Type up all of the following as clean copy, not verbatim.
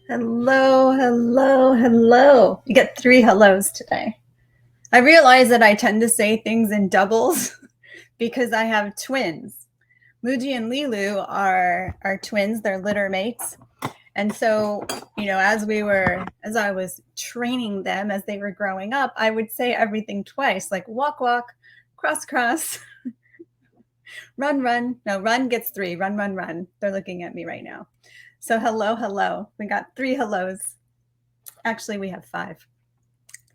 Hello, hello, hello. You get 3 hellos today. I realize that I tend to say things in doubles because I have twins. Muji and Lilu are twins, they're litter mates. And so, as I was training them as they were growing up, I would say everything twice, like walk, walk, cross, cross, run, run. No, run gets 3, run, run, run. They're looking at me right now. So hello, hello. We got 3 hellos. Actually, we have 5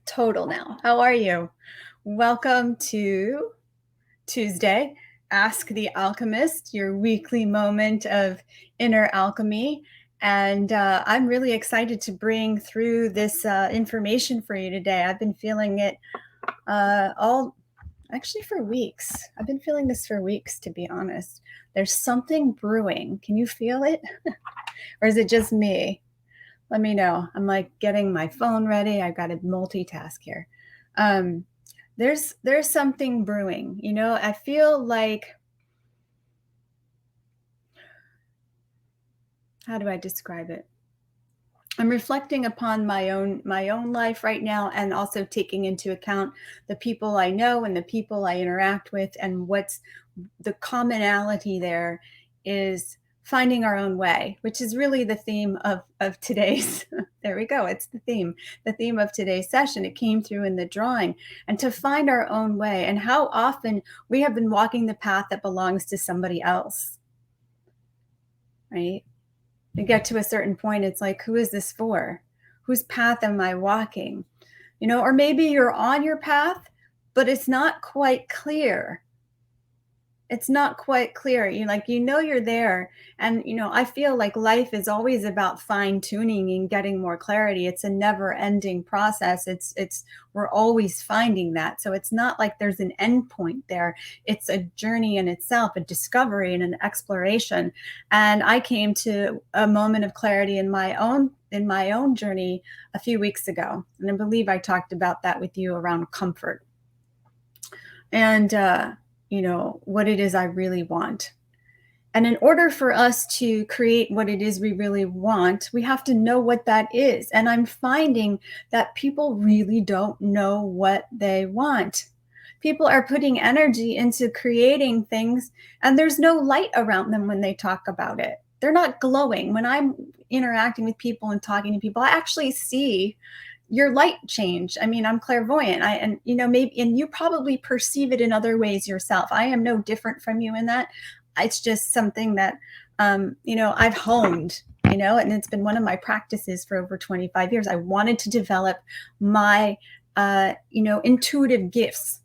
total now. How are you? Welcome to Tuesday, Ask the Alchemist, your weekly moment of inner alchemy. And I'm really excited to bring through this information for you today. I've been feeling it all actually for weeks. I've been feeling this for weeks, to be honest. There's something brewing. Can you feel it? Or is it just me? Let me know. I'm like getting my phone ready. I've got to multitask here. There's something brewing. I feel like, how do I describe it? I'm reflecting upon my own life right now, and also taking into account the people I know and the people I interact with, and what's the commonality there is finding our own way, which is really the theme of today's there we go, it's the theme of today's session. It came through in the drawing. And to find our own way, and how often we have been walking the path that belongs to somebody else, right? You get to a certain point, it's like, who is this for? Whose path am I walking? Or maybe you're on your path, but it's not quite clear. It's not quite clear. You're there. And, I feel like life is always about fine tuning and getting more clarity. It's a never ending process. We're always finding that. So it's not like there's an end point there. It's a journey in itself, a discovery and an exploration. And I came to a moment of clarity in my own journey a few weeks ago. And I believe I talked about that with you around comfort. And, what it is I really want. And in order for us to create what it is we really want, we have to know what that is. And I'm finding that people really don't know what they want. People are putting energy into creating things, and there's no light around them when they talk about it. They're not glowing. When I'm interacting with people and talking to people, I actually see your light change. I mean, I'm clairvoyant. Maybe, and you probably perceive it in other ways yourself. I am no different from you in that. It's just something that, I've honed, and it's been one of my practices for over 25 years. I wanted to develop my, intuitive gifts,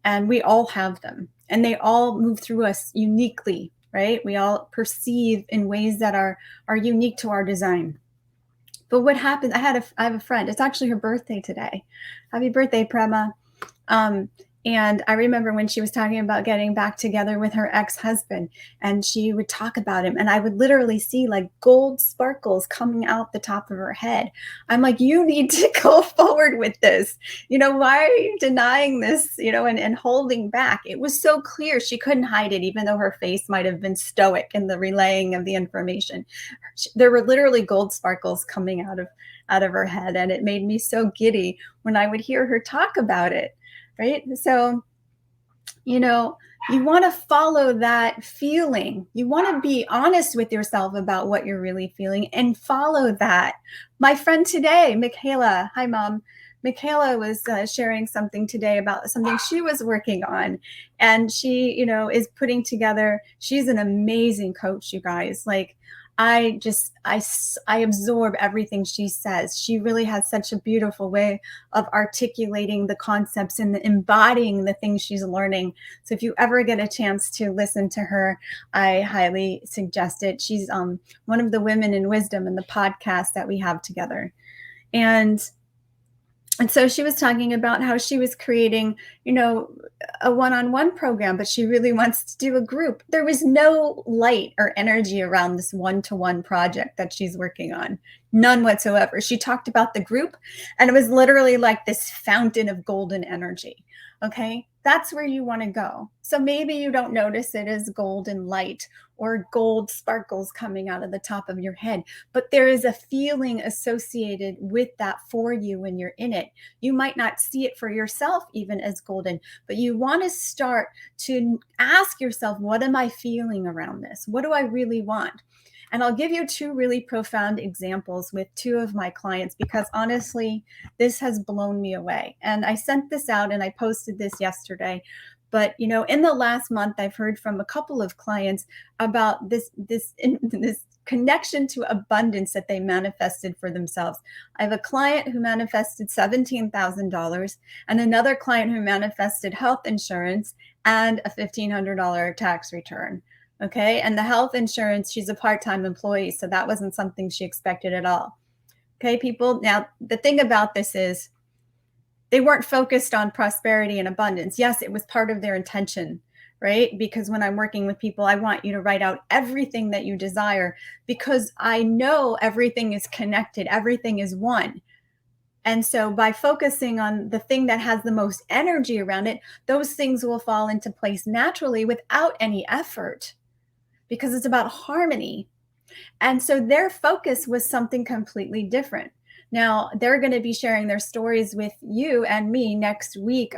and we all have them, and they all move through us uniquely, right? We all perceive in ways that are unique to our design. But what happened, I have a friend, it's actually her birthday today. Happy birthday, Prema. And I remember when she was talking about getting back together with her ex-husband, and she would talk about him, and I would literally see like gold sparkles coming out the top of her head. I'm like, you need to go forward with this. Why are you denying this, and holding back? It was so clear. She couldn't hide it, even though her face might have been stoic in the relaying of the information. There were literally gold sparkles coming out of her head, and it made me so giddy when I would hear her talk about it. Right? So, you want to follow that feeling. You want to be honest with yourself about what you're really feeling and follow that. My friend today, Michaela, hi, Mom. Michaela was sharing something today about something she was working on. And she, is putting together, she's an amazing coach, you guys. Like, I absorb everything she says. She really has such a beautiful way of articulating the concepts and embodying the things she's learning. So if you ever get a chance to listen to her, I highly suggest it. She's one of the women in wisdom in the podcast that we have together. And so she was talking about how she was creating, a one-on-one program, but she really wants to do a group. There was no light or energy around this one-to-one project that she's working on. None whatsoever. She talked about the group, and it was literally like this fountain of golden energy. Okay, that's where you want to go. So maybe you don't notice it as golden light or gold sparkles coming out of the top of your head, but there is a feeling associated with that for you when you're in it. You might not see it for yourself even as golden, but you want to start to ask yourself, what am I feeling around this? What do I really want? And I'll give you two really profound examples with two of my clients, because honestly, this has blown me away. And I sent this out and I posted this yesterday. But in the last month, I've heard from a couple of clients about this connection to abundance that they manifested for themselves. I have a client who manifested $17,000 and another client who manifested health insurance and a $1,500 tax return. Okay. And the health insurance, she's a part-time employee, so that wasn't something she expected at all. Okay, people. Now, the thing about this is they weren't focused on prosperity and abundance. Yes, it was part of their intention, right? Because when I'm working with people, I want you to write out everything that you desire, because I know everything is connected. Everything is one. And so by focusing on the thing that has the most energy around it, those things will fall into place naturally without any effort, because it's about harmony. And so their focus was something completely different. Now, they're going to be sharing their stories with you and me next week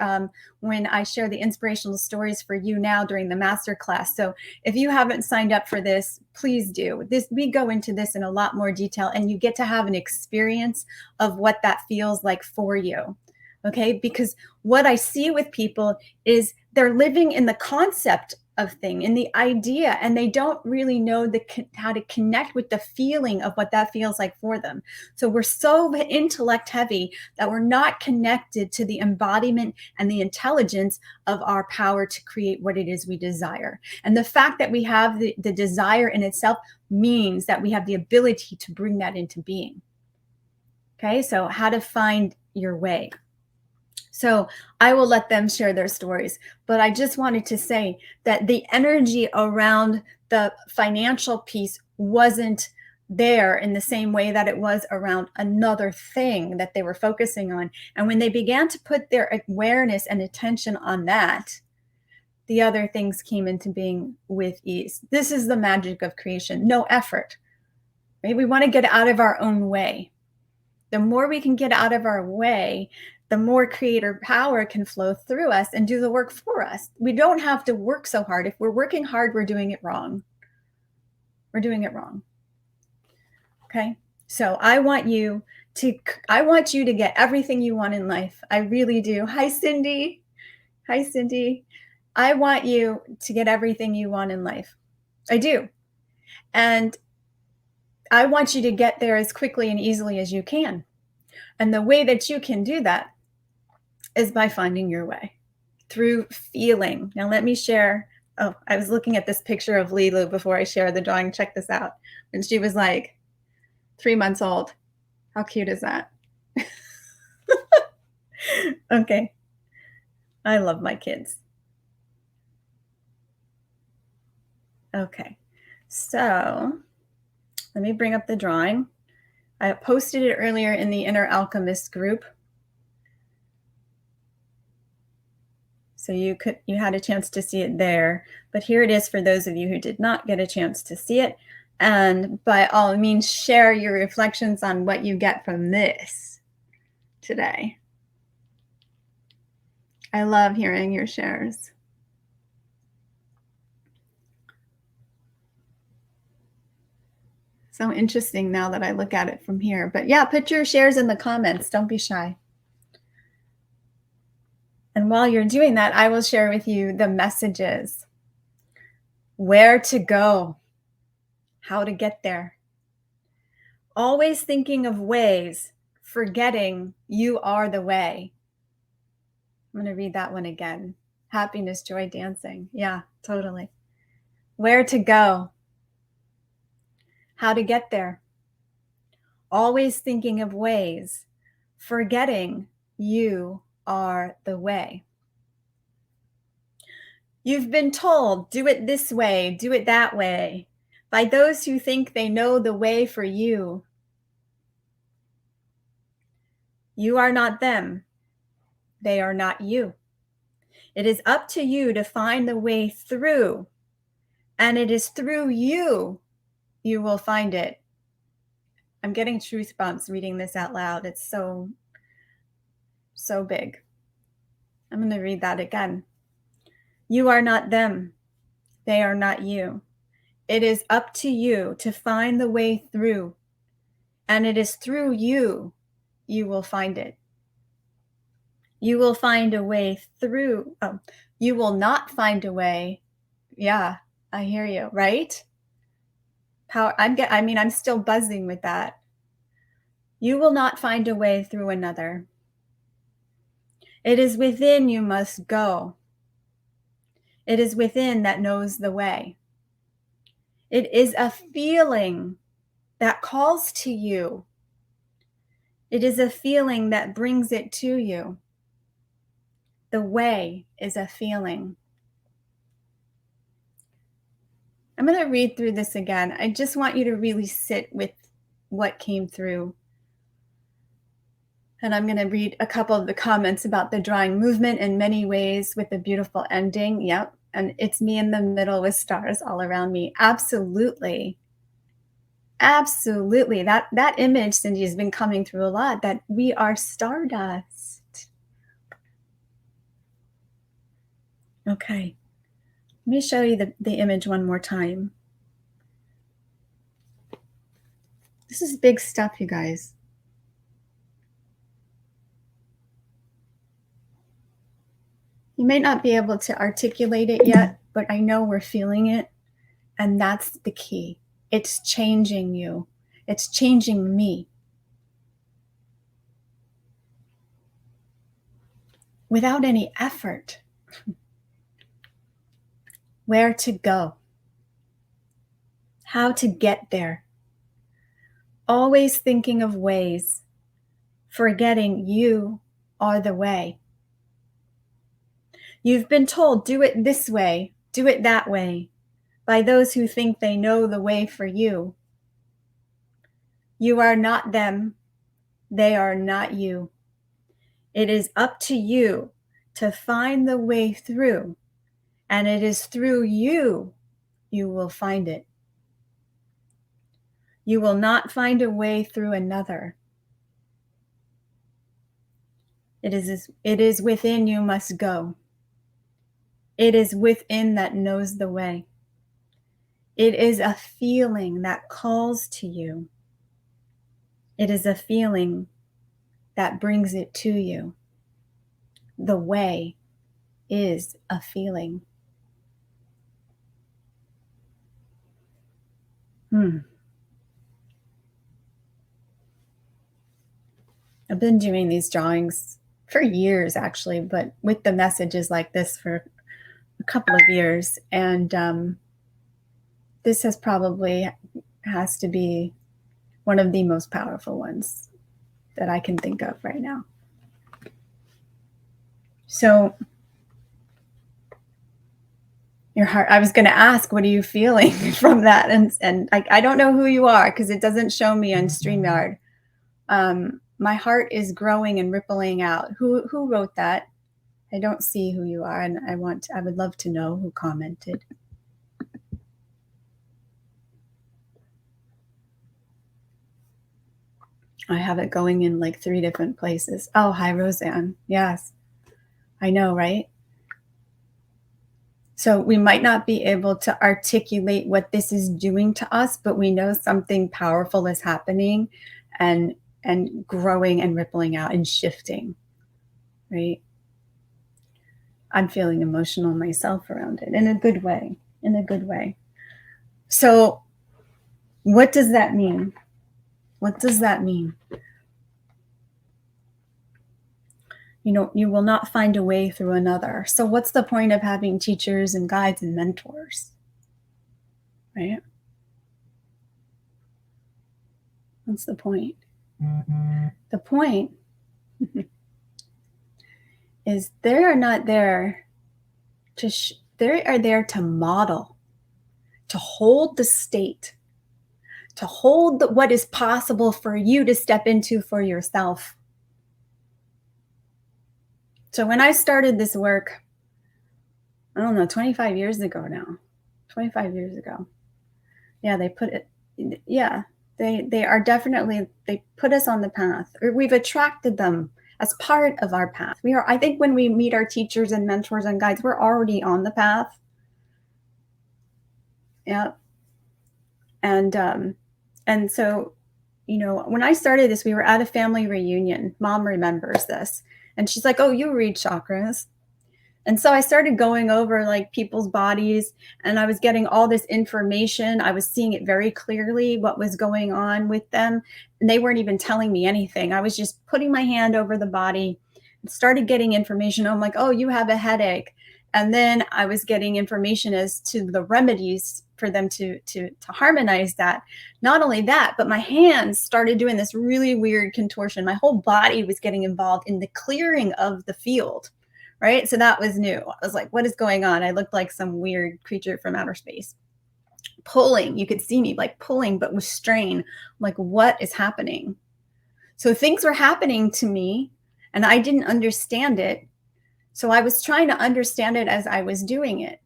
when I share the inspirational stories for you now during the masterclass. So if you haven't signed up for this, please do. We go into this in a lot more detail, and you get to have an experience of what that feels like for you. Okay, because what I see with people is they're living in the concept of thing, in the idea, and they don't really know how to connect with the feeling of what that feels like for them. So we're so intellect heavy that we're not connected to the embodiment and the intelligence of our power to create what it is we desire. And the fact that we have the desire in itself means that we have the ability to bring that into being. Okay, so how to find your way. So I will let them share their stories, but I just wanted to say that the energy around the financial piece wasn't there in the same way that it was around another thing that they were focusing on. And when they began to put their awareness and attention on that, the other things came into being with ease. This is the magic of creation. No effort, right? We want to get out of our own way. The more we can get out of our way, the more creator power can flow through us and do the work for us. We don't have to work so hard. If we're working hard, we're doing it wrong. We're doing it wrong. Okay. So I want you to get everything you want in life. I really do. Hi, Cindy. Hi, Cindy. I want you to get everything you want in life. I do. And I want you to get there as quickly and easily as you can. And the way that you can do that is by finding your way through feeling. Now, let me share. Oh, I was looking at this picture of Lilu before I share the drawing. Check this out. And she was like 3 months old. How cute is that? Okay. I love my kids. Okay. So let me bring up the drawing. I posted it earlier in the Inner Alchemist group. So you had a chance to see it there, but here it is for those of you who did not get a chance to see it. And by all means, share your reflections on what you get from this today. I love hearing your shares. So interesting now that I look at it from here. But yeah, put your shares in the comments. Don't be shy. And while you're doing that, I will share with you the messages. Where to go, how to get there. Always thinking of ways, forgetting you are the way. I'm going to read that one again. Happiness, joy, dancing. Yeah, totally. Where to go, how to get there. Always thinking of ways, forgetting you are the way. You've been told, do it this way, do it that way, by those who think they know the way for you. You are not them. They are not you. It is up to you to find the way through And it is through you you will find it. I'm getting truth bumps reading this out loud. It's so, so big. I'm going to read that again. You are not them. They are not you. It is up to you to find the way through. And it is through you you will find it. You will find a way through. Oh, you will not find a way. Yeah, I hear you, right? I'm still buzzing with that. You will not find a way through another. It is within you must go. It is within that knows the way. It is a feeling that calls to you. It is a feeling that brings it to you. The way is a feeling. I'm going to read through this again. I just want you to really sit with what came through. And I'm going to read a couple of the comments about the drawing movement in many ways with a beautiful ending. Yep. And it's me in the middle with stars all around me. Absolutely. Absolutely. That image, Cindy, has been coming through a lot, that we are stardust. Okay. Let me show you the image one more time. This is big stuff, you guys. You may not be able to articulate it yet, but I know we're feeling it. And that's the key. It's changing you. It's changing me. Without any effort. Where to go. How to get there. Always thinking of ways. Forgetting you are the way. You've been told, do it this way, do it that way, by those who think they know the way for you. You are not them. They are not you. It is up to you to find the way through, and it is through you you will find it. You will not find a way through another. It is within you must go. It is within that knows the way. It is a feeling that calls to you. It is a feeling that brings it to you. The way is a feeling. I've been doing these drawings for years, actually, but with the messages like this for a couple of years. And this has to be one of the most powerful ones that I can think of right now. So your heart, I was going to ask, what are you feeling from that? And I don't know who you are because it doesn't show me on StreamYard. My heart is growing and rippling out. Who wrote that? I don't see who you are, and I would love to know who commented. I have it going in like 3 different places. Oh, hi, Roseanne. Yes, I know, right? So we might not be able to articulate what this is doing to us, but we know something powerful is happening and growing and rippling out and shifting, right? I'm feeling emotional myself around it in a good way, So what does that mean? What does that mean? You will not find a way through another. So what's the point of having teachers and guides and mentors, right? What's the point? The point is they are not there they are there to model, to hold the state, to hold what is possible for you to step into for yourself. So when I started this work, I don't know, 25 years ago now, 25 years ago. Yeah, they put it yeah. They are definitely they put us on the path, or we've attracted them as part of our path. We are I think when we meet our teachers and mentors and guides, we're already on the path. Yeah. And so, when I started this, we were at a family reunion. Mom remembers this. And she's like, "Oh, you read chakras." And so I started going over like people's bodies, and I was getting all this information. I was seeing it very clearly what was going on with them. And they weren't even telling me anything. I was just putting my hand over the body, started getting information. I'm like, "Oh, you have a headache." And then I was getting information as to the remedies for them to harmonize that. Not only that, but my hands started doing this really weird contortion. My whole body was getting involved in the clearing of the field, right? So that was new. I was like, what is going on? I looked like some weird creature from outer space. Pulling, you could see me like pulling, but with strain. I'm like, what is happening? So things were happening to me and I didn't understand it. So I was trying to understand it as I was doing it.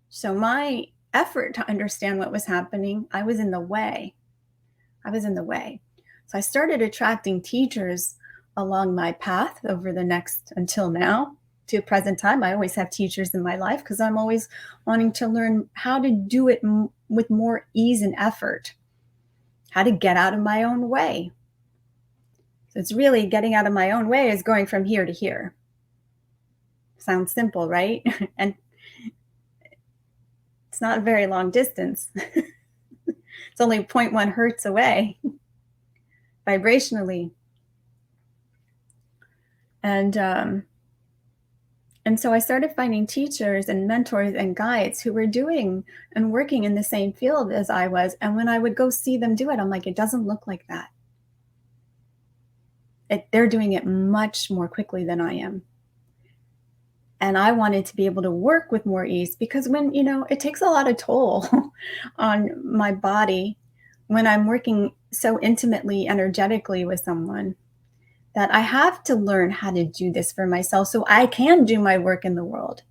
So my effort to understand what was happening, I was in the way. I was in the way. So I started attracting teachers along my path over the next until now to present time. I always have teachers in my life because I'm always wanting to learn how to do it with more ease and effort, how to get out of my own way. So it's really getting out of my own way is going from here to here. Sounds simple, right? And it's not a very long distance. It's only zero 0.1 hertz away vibrationally. And so I started finding teachers and mentors and guides who were doing and working in the same field as I was. And when I would go see them do it, I'm like, it doesn't look like that. They're doing it much more quickly than I am. And I wanted to be able to work with more ease because it takes a lot of toll on my body when I'm working so intimately, energetically with someone, that I have to learn how to do this for myself so I can do my work in the world.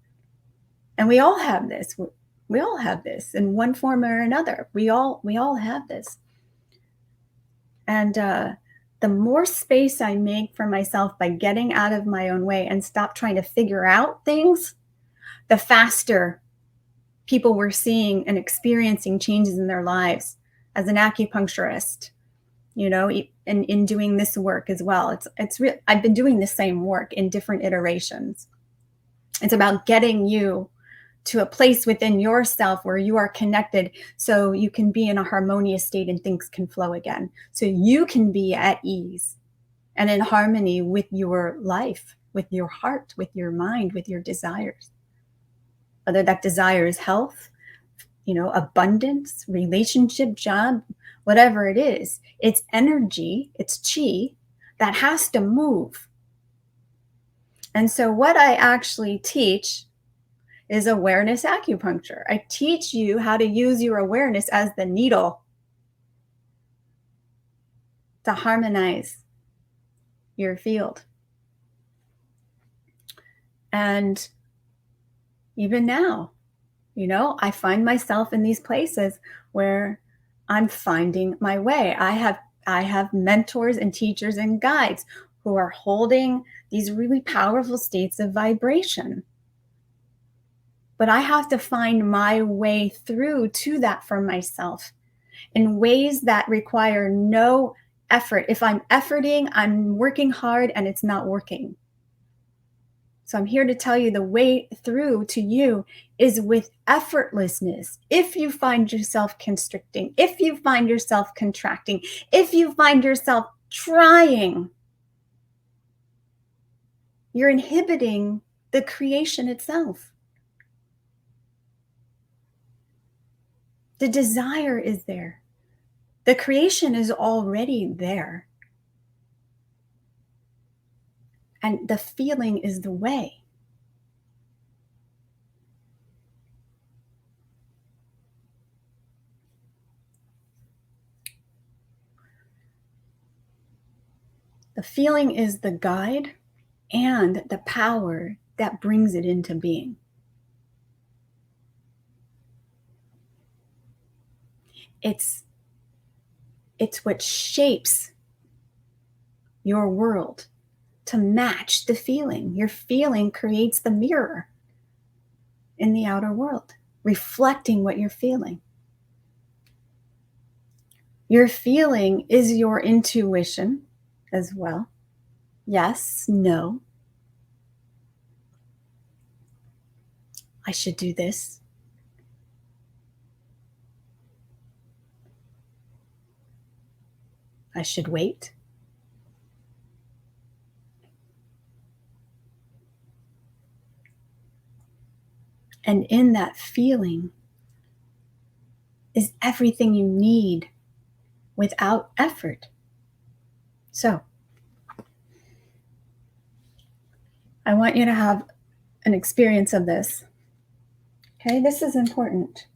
And we all have this. We all have this in one form or another. We all have this. And the more space I make for myself by getting out of my own way and stop trying to figure out things, the faster people were seeing and experiencing changes in their lives. As an acupuncturist, and in doing this work as well, it's real. I've been doing the same work in different iterations. It's about getting you to a place within yourself where you are connected so you can be in a harmonious state and things can flow again. So you can be at ease and in harmony with your life, with your heart, with your mind, with your desires. Whether that desire is health, abundance, relationship, job, whatever it is, it's energy, it's chi that has to move. And so what I actually teach is awareness acupuncture. I teach you how to use your awareness as the needle to harmonize your field. And even now, I find myself in these places where I'm finding my way. I have mentors and teachers and guides who are holding these really powerful states of vibration. But I have to find my way through to that for myself in ways that require no effort. If I'm efforting, I'm working hard and it's not working. So I'm here to tell you the way through to you is with effortlessness. If you find yourself constricting, if you find yourself contracting, if you find yourself trying, you're inhibiting the creation itself. The desire is there. The creation is already there. And the feeling is the way. The feeling is the guide and the power that brings it into being. It's what shapes your world to match the feeling. Your feeling creates the mirror in the outer world, reflecting what you're feeling. Your feeling is your intuition as well. Yes, no. I should do this. I should wait. And in that feeling is everything you need without effort. So, I want you to have an experience of this. Okay, this is important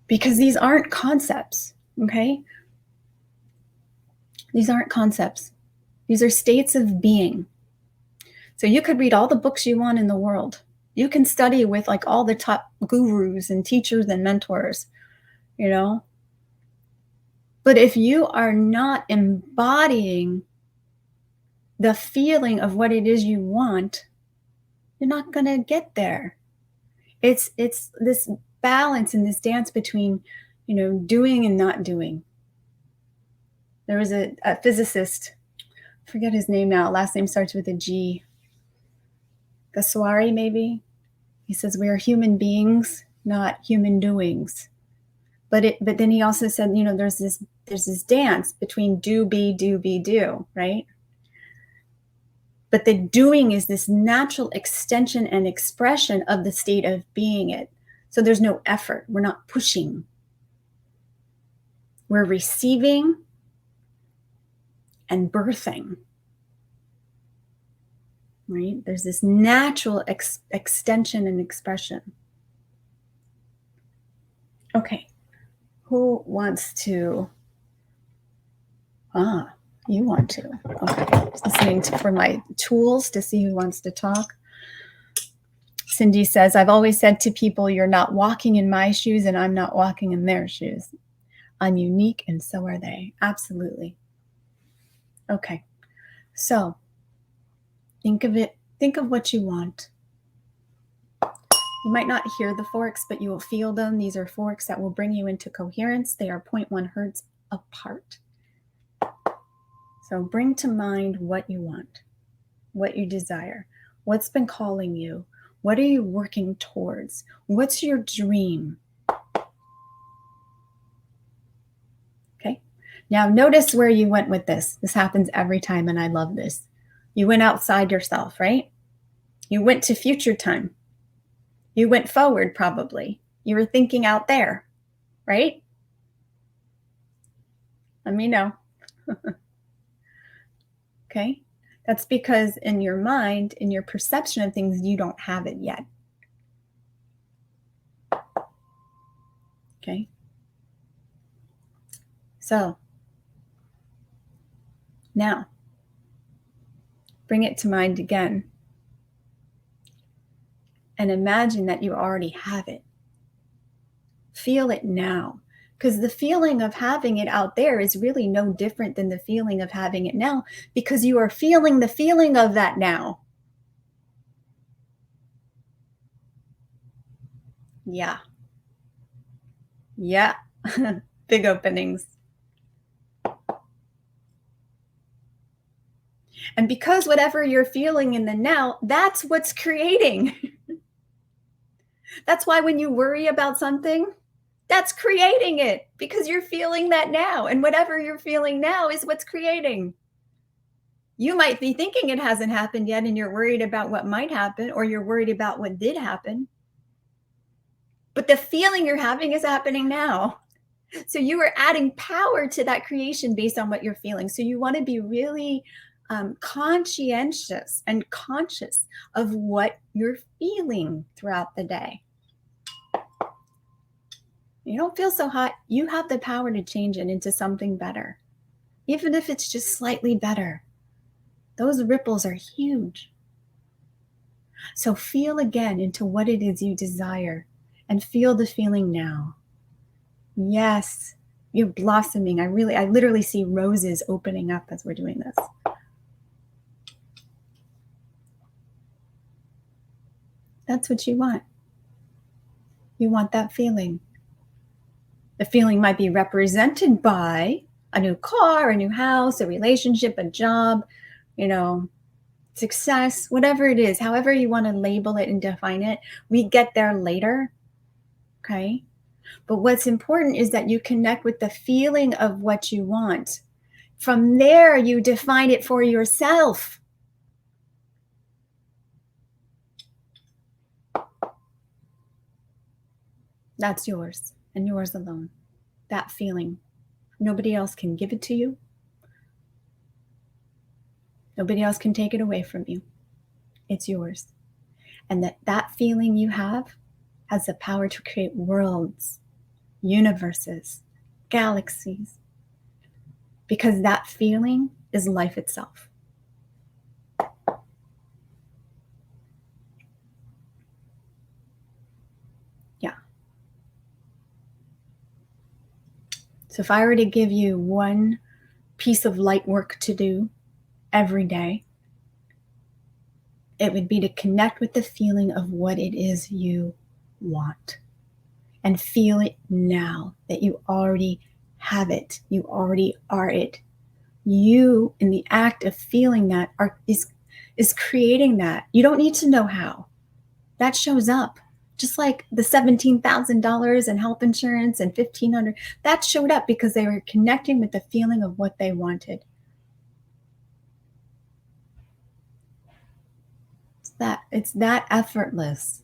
because these aren't concepts. Okay, these aren't concepts, these are states of being. So, you could read all the books you want in the world. You can study with like all the top gurus and teachers and mentors, you know. But if you are not embodying the feeling of what it is you want, you're not going to get there. It's this balance and this dance between, doing and not doing. There was a physicist, I forget his name now, last name starts with a G. Gaswari, maybe. He says we are human beings, not human doings. But then he also said, there's this dance between do, be, do, right? But the doing is this natural extension and expression of the state of being it. So there's no effort. We're not pushing. We're receiving and birthing. Right? There's this natural extension and expression. Okay. Who wants to? You want to. Okay. Just listening for my tools to see who wants to talk. Cindy says, I've always said to people, you're not walking in my shoes and I'm not walking in their shoes. I'm unique and so are they. Absolutely. Okay. So think of it. Think of what you want. You might not hear the forks, but you will feel them. These are forks that will bring you into coherence. They are 0.1 hertz apart. So bring to mind what you want, what you desire, what's been calling you, what are you working towards, what's your dream? Okay. Now notice where you went with this. This happens every time, and I love this. You went outside yourself, right? You went to future time. You went forward, probably. You were thinking out there, right? Let me know. Okay? That's because in your mind, in your perception of things, you don't have it yet. Okay? So, now, bring it to mind again. And imagine that you already have it. Feel it now. Because the feeling of having it out there is really no different than the feeling of having it now, because you are feeling the feeling of that now. Yeah. Yeah. Big openings. And because whatever you're feeling in the now, that's what's creating. That's why when you worry about something, that's creating it, because you're feeling that now. And whatever you're feeling now is what's creating. You might be thinking it hasn't happened yet and you're worried about what might happen, or you're worried about what did happen. But the feeling you're having is happening now. So you are adding power to that creation based on what you're feeling. So you want to be really conscientious and conscious of what you're feeling throughout the day. You don't feel so hot. You have the power to change it into something better. Even if it's just slightly better. Those ripples are huge. So feel again into what it is you desire and feel the feeling now. Yes. You're blossoming. I literally see roses opening up as we're doing this. That's what you want. You want that feeling. The feeling might be represented by a new car, a new house, a relationship, a job, you know, success, whatever it is, however you want to label it and define it. We get there later. Okay. But what's important is that you connect with the feeling of what you want. From there, you define it for yourself. That's yours and yours alone. That feeling. Nobody else can give it to you. Nobody else can take it away from you. It's yours. And that feeling you have has the power to create worlds, universes, galaxies, because that feeling is life itself. Yeah. So if I were to give you one piece of light work to do every day, it would be to connect with the feeling of what it is you want and feel it now that you already have it. You already are it. You, in the act of feeling that, is creating that. You don't need to know how. That shows up. Just like the $17,000 in health insurance and $1,500, that showed up because they were connecting with the feeling of what they wanted. It's that effortless.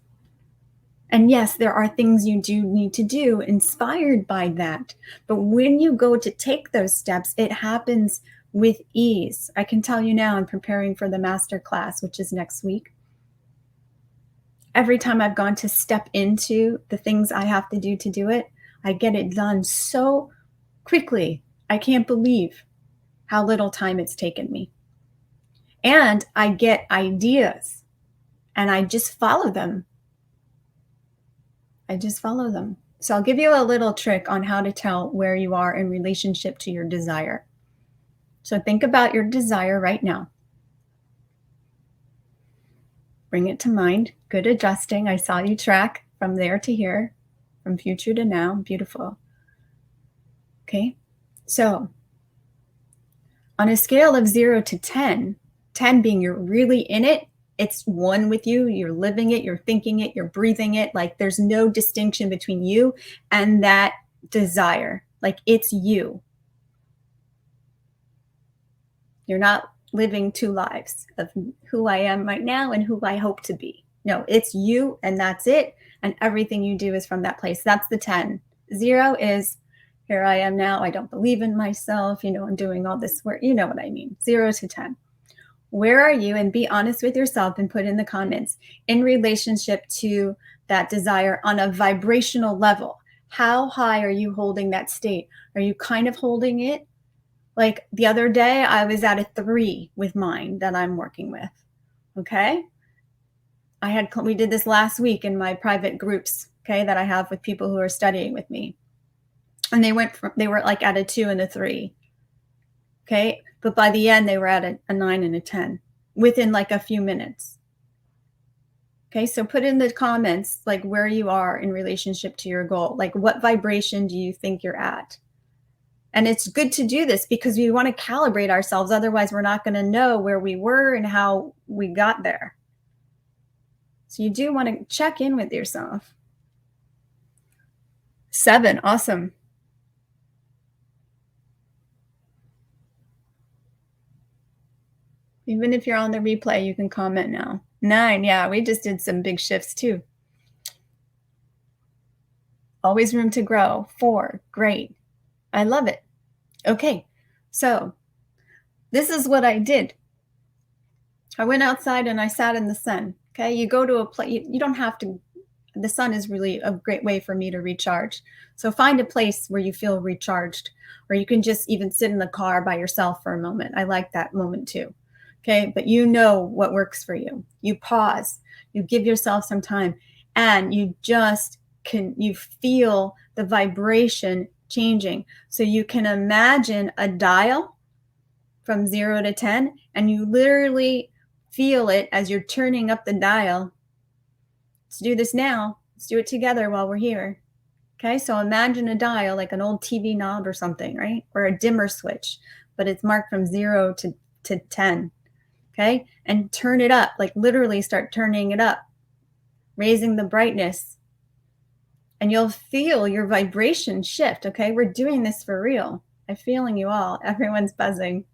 And yes, there are things you do need to do inspired by that. But when you go to take those steps, it happens with ease. I can tell you now, I'm preparing for the master class, which is next week. Every time I've gone to step into the things I have to do it, I get it done so quickly. I can't believe how little time it's taken me. And I get ideas and I just follow them. So I'll give you a little trick on how to tell where you are in relationship to your desire. So think about your desire right now. Bring it to mind. Good adjusting. I saw you track from there to here, from future to now. Beautiful. Okay. So on a scale of 0 to 10, 10 being you're really in it, it's one with you, you're living it, you're thinking it, you're breathing it. Like there's no distinction between you and that desire. Like it's you. You're not living two lives of who I am right now and who I hope to be. No, it's you and that's it. And everything you do is from that place. That's the 10. 0 is here I am now. I don't believe in myself. I'm doing all this work. You know what I mean? 0 to 10. Where are you? And be honest with yourself and put in the comments in relationship to that desire on a vibrational level. How high are you holding that state? Are you kind of holding it? Like the other day, I was at a 3 with mine that I'm working with. Okay. We did this last week in my private groups, okay, that I have with people who are studying with me. And they were like at a 2 and a 3. Okay. But by the end, they were at a 9 and a 10 within like a few minutes. Okay. So put in the comments, like where you are in relationship to your goal. Like what vibration do you think you're at? And it's good to do this because we want to calibrate ourselves. Otherwise, we're not going to know where we were and how we got there. So you do want to check in with yourself. 7, awesome. Even if you're on the replay, you can comment now. 9, yeah, we just did some big shifts too. Always room to grow. 4, great. I love it. Okay, so this is what I did. I went outside and I sat in the sun. Okay, you go to a place, you don't have to, the sun is really a great way for me to recharge. So find a place where you feel recharged, or you can just even sit in the car by yourself for a moment. I like that moment too. Okay, but you know what works for you. You pause, you give yourself some time, and you just you feel the vibration changing. So you can imagine a dial from 0 to 10, and you literally feel it as you're turning up the dial. Let's do this now. Let's do it together while we're here. Okay, so imagine a dial like an old TV knob or something, right? Or a dimmer switch, but it's marked from 0 to 10. Okay, and turn it up, like literally start turning it up, raising the brightness, and you'll feel your vibration shift. Okay, we're doing this for real. I'm feeling you all. Everyone's buzzing.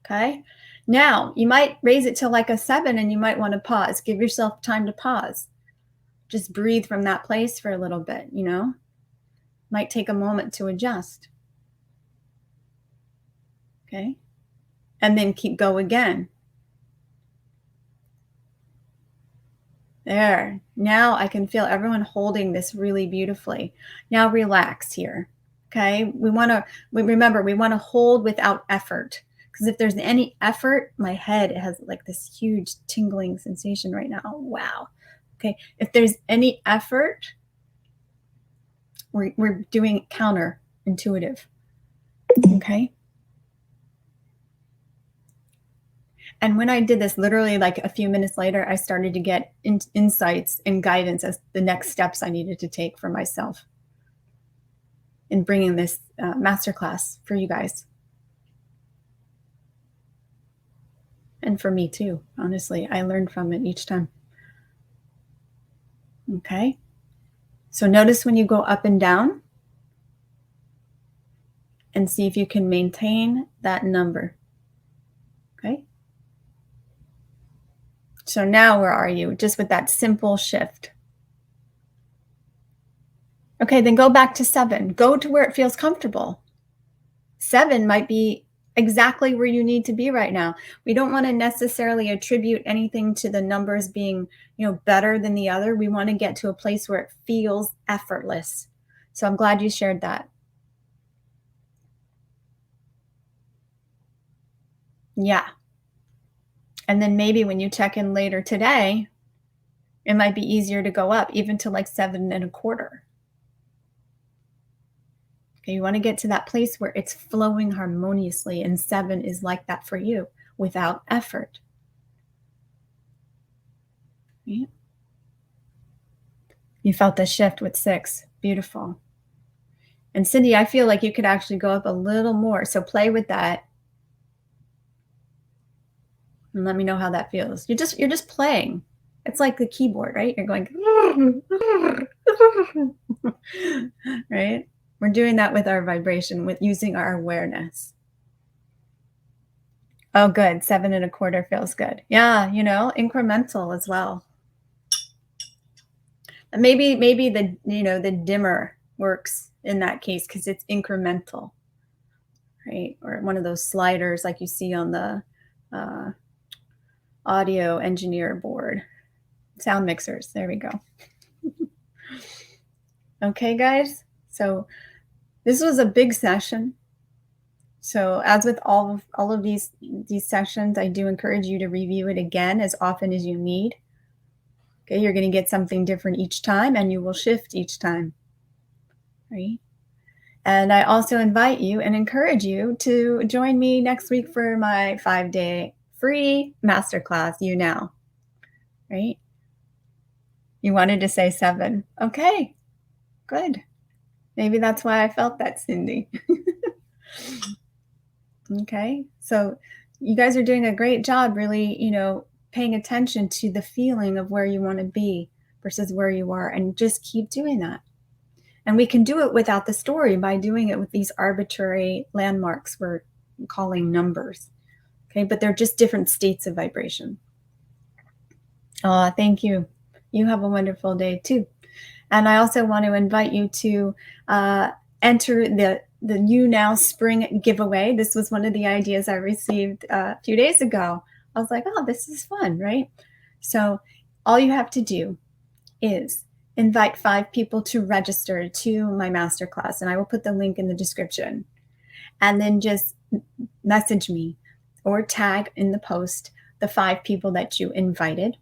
Okay, now you might raise it to like a 7 and you might want to pause. Give yourself time to pause. Just breathe from that place for a little bit, might take a moment to adjust. Okay, and then go again. There. Now I can feel everyone holding this really beautifully. Now relax here. Okay. Remember, we want to hold without effort. Because if there's any effort, my head has like this huge tingling sensation right now. Wow. Okay. If there's any effort, we're doing counterintuitive. Okay. And when I did this, literally like a few minutes later, I started to get insights and guidance as the next steps I needed to take for myself in bringing this masterclass for you guys. And for me too, honestly, I learned from it each time. Okay. So notice when you go up and down and see if you can maintain that number. Okay. So now where are you? Just with that simple shift. Okay, then go back to 7. Go to where it feels comfortable. 7 might be exactly where you need to be right now. We don't want to necessarily attribute anything to the numbers being, better than the other. We want to get to a place where it feels effortless. So I'm glad you shared that. Yeah. And then maybe when you check in later today, it might be easier to go up even to like 7.25. Okay, you want to get to that place where it's flowing harmoniously, and 7 is like that for you without effort. Yeah. You felt the shift with 6. Beautiful. And Cindy, I feel like you could actually go up a little more. So play with that. And let me know how that feels. You're just playing. It's like the keyboard, right? You're going right? We're doing that with our vibration, with using our awareness. Oh, good. 7.25 feels good. Yeah, incremental as well. Maybe the dimmer works in that case because it's incremental, right? Or one of those sliders like you see on the audio engineer board. Sound mixers. There we go. Okay, guys. So this was a big session. So as with all of these sessions, I do encourage you to review it again as often as you need. Okay, you're going to get something different each time, and you will shift each time, right? And I also invite you and encourage you to join me next week for my 5-day free masterclass, You Now, right? You wanted to say 7. Okay, good. Maybe that's why I felt that, Cindy. Okay, so you guys are doing a great job really, paying attention to the feeling of where you want to be versus where you are, and just keep doing that. And we can do it without the story by doing it with these arbitrary landmarks we're calling numbers. Okay, but they're just different states of vibration. Oh, thank you. You have a wonderful day too. And I also want to invite you to enter the You Now Spring giveaway. This was one of the ideas I received a few days ago. I was like, oh, this is fun, right? So all you have to do is invite 5 people to register to my masterclass, and I will put the link in the description. And then just message me or tag in the post the 5 people that you invited.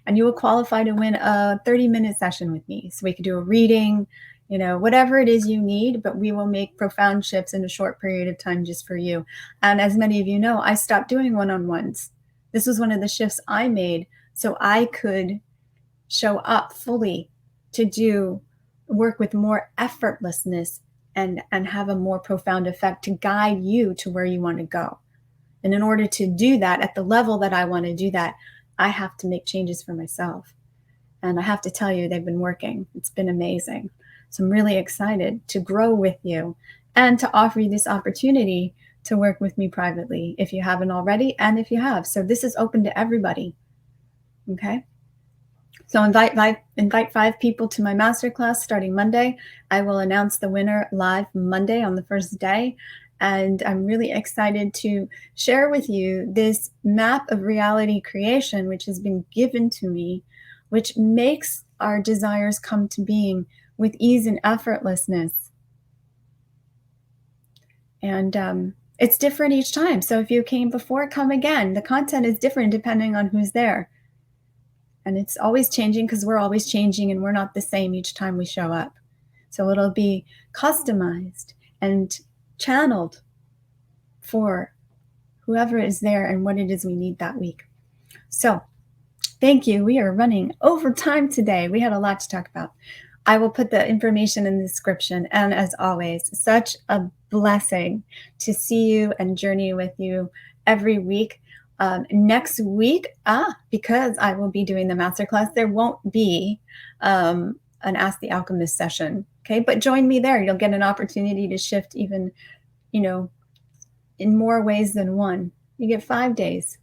and you will qualify to win a 30-minute session with me. So we could do a reading, whatever it is you need, but we will make profound shifts in a short period of time just for you. And as many of you know, I stopped doing one-on-ones. This was one of the shifts I made so I could show up fully to do work with more effortlessness and have a more profound effect to guide you to where you want to go. And in order to do that at the level that I want to do that, I have to make changes for myself. And I have to tell you, they've been working. It's been amazing. So I'm really excited to grow with you and to offer you this opportunity to work with me privately if you haven't already, and if you have. So this is open to everybody. Okay? So invite 5 people to my masterclass starting Monday. I will announce the winner live Monday on the first day. And I'm really excited to share with you this map of reality creation, which has been given to me, which makes our desires come to being with ease and effortlessness. And it's different each time. So if you came before, come again. The content is different depending on who's there. And it's always changing because we're always changing and we're not the same each time we show up. So it'll be customized and channeled for whoever is there and what it is we need that week. So thank you. We are running over time today. We had a lot to talk about. I will put the information in the description. And as always, such a blessing to see you and journey with you every week. Next week, because I will be doing the masterclass, there won't be an Ask the Alchemist session. Okay, but join me there. You'll get an opportunity to shift even, in more ways than one. You get 5 days.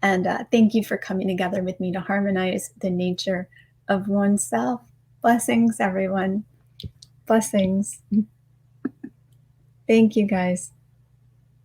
And thank you for coming together with me to harmonize the nature of oneself. Blessings, everyone. Blessings. Thank you, guys.